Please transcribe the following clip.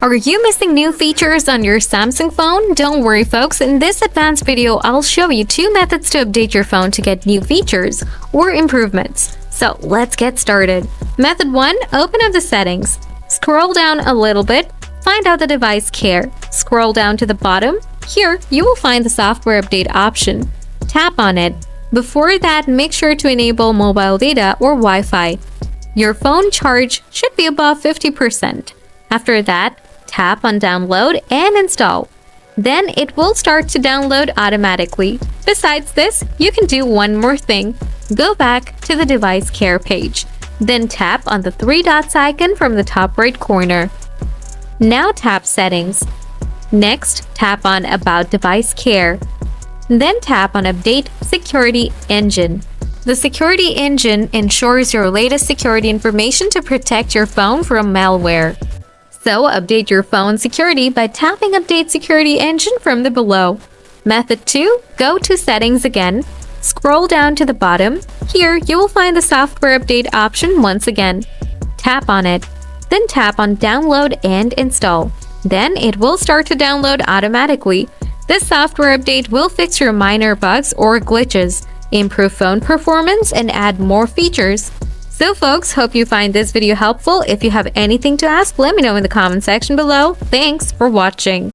Are you missing new features on your Samsung phone? Don't worry folks, in this advanced video I'll show you 2 methods to update your phone to get new features or improvements. So let's get started. Method 1. Open up the settings. Scroll down a little bit, find out the device care. Scroll down to the bottom. Here you will find the software update option. Tap on it. Before that, make sure to enable mobile data or Wi-Fi. Your phone charge should be above 50%. After that, tap on download and install. Then it will start to download automatically. Besides this, you can do one more thing. Go back to the device care page. Then tap on the 3 dots icon from the top right corner. Now tap settings. Next, tap on about device care. Then tap on update security engine. The security engine ensures your latest security information to protect your phone from malware. So, update your phone's security by tapping Update Security Engine from the below. Method 2. Go to Settings again. Scroll down to the bottom. Here, you will find the Software Update option once again. Tap on it. Then tap on Download and Install. Then it will start to download automatically. This software update will fix your minor bugs or glitches, improve phone performance, and add more features. So folks, hope you find this video helpful. If you have anything to ask, let me know in the comment section below. Thanks for watching.